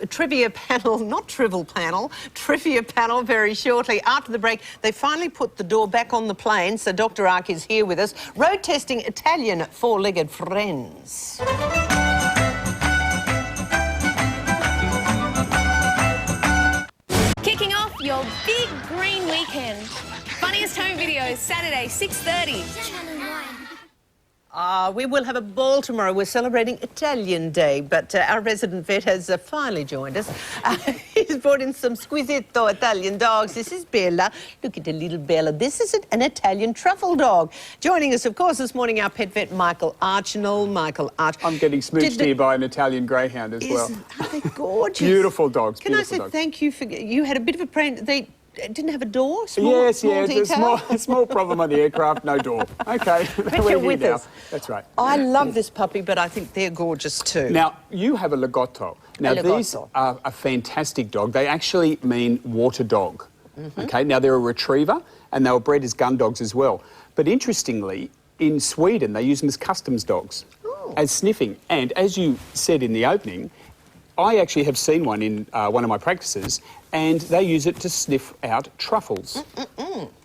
Trivia panel, not trivial panel, trivia panel very shortly. After the break, they finally put the door back on the plane, so Dr Ark is here with us, road testing Italian four-legged friends. Kicking off your big green weekend. Funniest home videos, Saturday, 6:30. We will have a ball tomorrow. We're celebrating Italian Day, but our resident vet has finally joined us. He's brought in some squisito Italian dogs. This is Bella. Look at the little Bella. This is an Italian truffle dog. Joining us, of course, this morning, our pet vet, Michael Archinal. Michael Arch. I'm getting smooched here by an Italian greyhound as well. Aren't they gorgeous? Beautiful dogs. Can beautiful I say dogs. thank you for... You had a bit of a brain... They didn't have a door? Small, yes, small it's a small problem on the aircraft, no door. Okay, we're with here now. us. That's right. I love this puppy, but I think they're gorgeous too. Now, you have a Lagotto. Now, these are a fantastic dog. They actually mean water dog. Okay, now they're a retriever, and they were bred as gun dogs as well. But interestingly, in Sweden, they use them as customs dogs, as sniffing. And as you said in the opening, I actually have seen one in one of my practices, and they use it to sniff out truffles.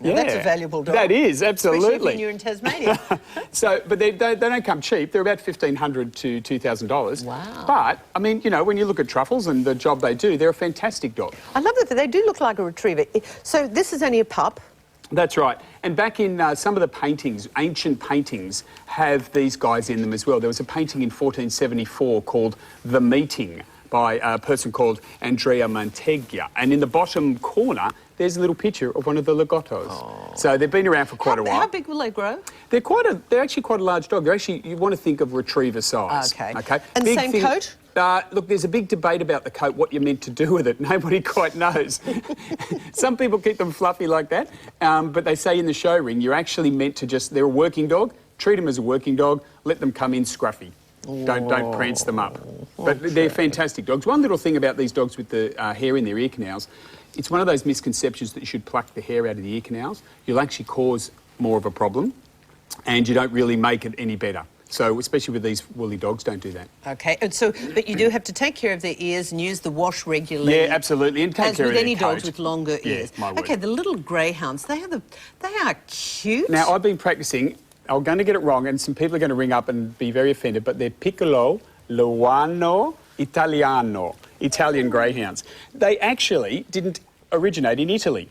Yeah, that's a valuable dog. That is, absolutely. Especially when you're in Tasmania. But they don't come cheap. They're about $1,500 to $2,000. Wow. But, I mean, you know, when you look at truffles and the job they do, they're a fantastic dog. I love that they do look like a retriever. So this is only a pup. That's right. And back in some of the paintings, ancient paintings, have these guys in them as well. There was a painting in 1474 called The Meeting, by a person called Andrea Mantegna. And in the bottom corner, there's a little picture of one of the Lagottos. Oh. So they've been around for quite a while. How big will they grow? They're actually quite a large dog. They're actually, you want to think of retriever size. Okay. And big same coat? Look, there's a big debate about the coat, what you're meant to do with it. Nobody quite knows. Some people keep them fluffy like that, but they say in the show ring, you're actually meant to they're a working dog, treat them as a working dog, let them come in scruffy. Don't prance them up. But they're fantastic dogs. One little thing about these dogs with the hair in their ear canals, it's one of those misconceptions that you should pluck the hair out of the ear canals. You'll actually cause more of a problem, and you don't really make it any better. So, especially with these woolly dogs, don't do that. Okay, and so, but you do have to take care of their ears and use the wash regularly. Yeah, absolutely, and take care of their coat. As with any dogs with longer ears. Yeah, my word. Okay, the little greyhounds, they are cute. Now, I've been practicing. I'm going to get it wrong, and some people are going to ring up and be very offended, but they're Piccolo Luano Italiano, Italian greyhounds. They actually didn't originate in Italy.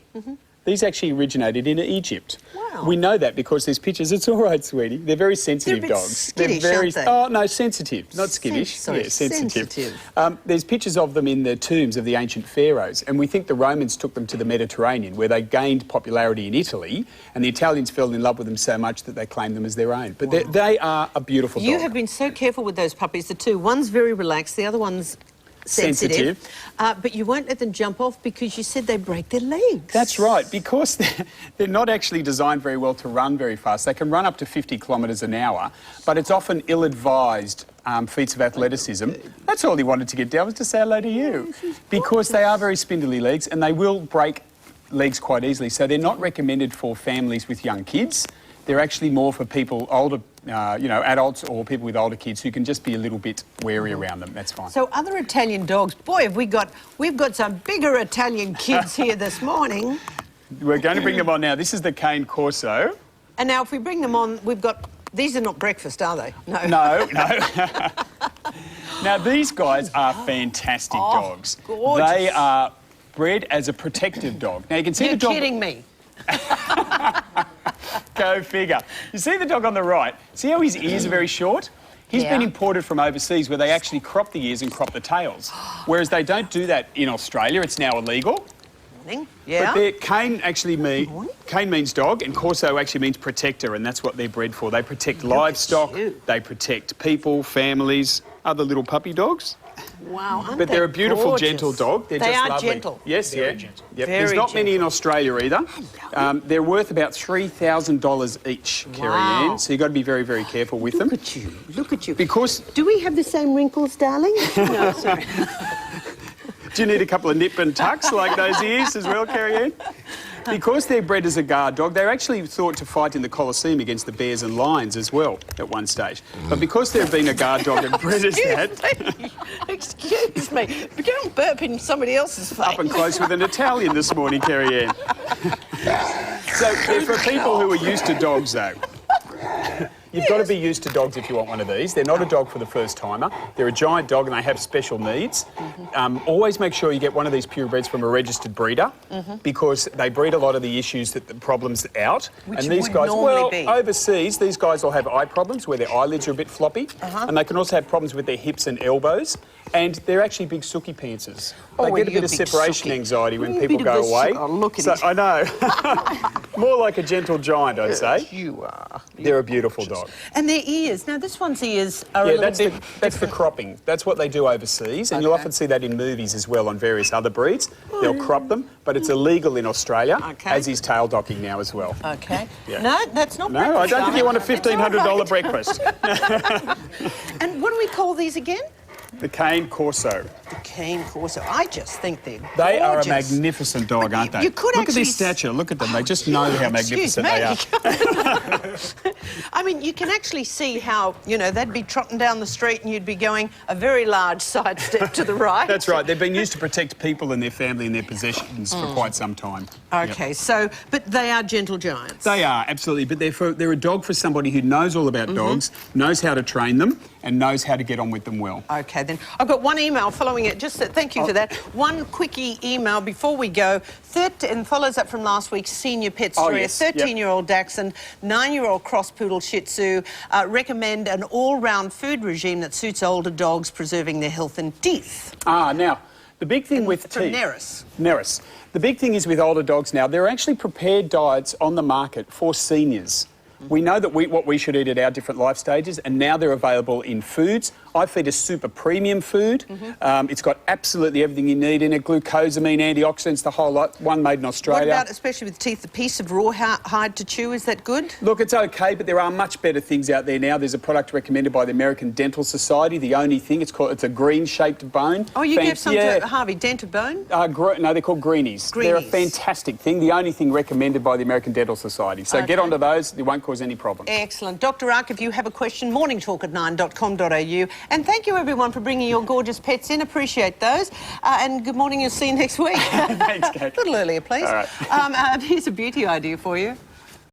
These actually originated in Egypt. Wow. We know that because there's pictures. It's all right, sweetie. They're very sensitive dogs. Skittish, they're aren't they? Oh, no, sensitive. Not skittish. Sensitive. There's pictures of them in the tombs of the ancient pharaohs, and we think the Romans took them to the Mediterranean, where they gained popularity in Italy, and the Italians fell in love with them so much that they claimed them as their own. But they are a beautiful dog. You have been so careful with those puppies, the two. One's very relaxed, the other one's sensitive. But you won't let them jump off because you said they break their legs. That's right, because they're not actually designed very well to run very fast. They can run up to 50 kilometres an hour, but it's often ill-advised feats of athleticism. That's all he wanted to get down, was to say hello to you. Because they are very spindly legs and they will break legs quite easily. So they're not recommended for families with young kids. They're actually more for people older, adults or people with older kids who can just be a little bit wary around them. That's fine. So other Italian dogs, boy, we've got some bigger Italian kids here this morning. We're going to bring them on now. This is the Cane Corso. And now if we bring them on, these are not breakfast, are they? No. No. Now, these guys are fantastic dogs. Gorgeous. They are bred as a protective dog. Now, you can see the dog... You're kidding me. Go figure. You see the dog on the right? See how his ears are very short? He's been imported from overseas where they actually crop the ears and crop the tails. Whereas they don't do that in Australia. It's now illegal. Morning. Yeah. But cane means dog, and Corso actually means protector, and that's what they're bred for. They protect livestock, they protect people, families, other little puppy dogs. Wow, but they're a beautiful, gentle dog. They're just lovely. Gentle. Yes, very gentle. Yep. There's not many in Australia either. They're worth about $3,000 each, KerriAnne. So you've got to be very, very careful with them. Look at you. Because... Do we have the same wrinkles, darling? No, sorry. Do you need a couple of nip and tucks like those ears as well, KerriAnne? Because they're bred as a guard dog, they're actually thought to fight in the Colosseum against the bears and lions as well at one stage. But because they've been a guard dog and bred as that... Excuse me, but don't burp in somebody else's face. Up and close with an Italian this morning, Kerri Anne. So they're for people who are used to dogs, though. You've got to be used to dogs if you want one of these. They're not a dog for the first timer. They're a giant dog and they have special needs. Always make sure you get one of these purebreds from a registered breeder because they breed a lot of the issues, the problems out. Which and these would guys, normally be. overseas, these guys will have eye problems where their eyelids are a bit floppy, and they can also have problems with their hips and elbows. And they're actually big sookie pantsers. They get a bit of separation anxiety when people go away. Oh, look at so, it. I know. More like a gentle giant, I'd say. You are. They're a beautiful dog. And their ears. Now, this one's ears are a little bit... that's the cropping. That's what they do overseas, and you'll often see that in movies as well on various other breeds. They'll crop them, but it's illegal in Australia, as is tail docking now as well. Okay. Yeah. No, that's not No, breakfast, I don't think you want a darling. $1,500 breakfast. And what do we call these again? The Cane Corso. The Cane Corso. I just think they're gorgeous. They are a magnificent dog, aren't they? You could Look at actually their stature. Look at them. They just know how magnificent they are. I mean, you can actually see how, you know, they'd be trotting down the street and you'd be going a very large sidestep to the right. That's right. They've been used to protect people and their family and their possessions for quite some time. Okay, so, but they are gentle giants. They are, absolutely. But they're a dog for somebody who knows all about dogs, knows how to train them, and knows how to get on with them well. Okay, then. I've got one email following it. Just thank you for that. One quickie email before we go. And follows up from last week's senior pet story. Yes. A 13-year-old Dachshund, 9-year-old cross poodle Shih Tzu recommend an all-round food regime that suits older dogs, preserving their health and teeth. Now, the big thing with From teeth... Neris. The big thing is with older dogs now, there are actually prepared diets on the market for seniors. We know that what we should eat at our different life stages, and now they're available in foods. I feed a super premium food. It's got absolutely everything you need in it, glucosamine, antioxidants, the whole lot, one made in Australia. What about, especially with teeth, a piece of raw hide to chew? Is that good? Look, it's okay, but there are much better things out there now. There's a product recommended by the American Dental Society. The only thing, it's a green-shaped bone. Oh, you gave some to Harvey Dent, a bone? No, they're called greenies. They're a fantastic thing. The only thing recommended by the American Dental Society. So get onto those. They won't cause any problems. Excellent. Dr Ark, if you have a question, morningtalk@9.com.au. And thank you, everyone, for bringing your gorgeous pets in. Appreciate those. And good morning. You'll see you next week. Thanks, Kate. A little earlier, please. All right. Here's a beauty idea for you.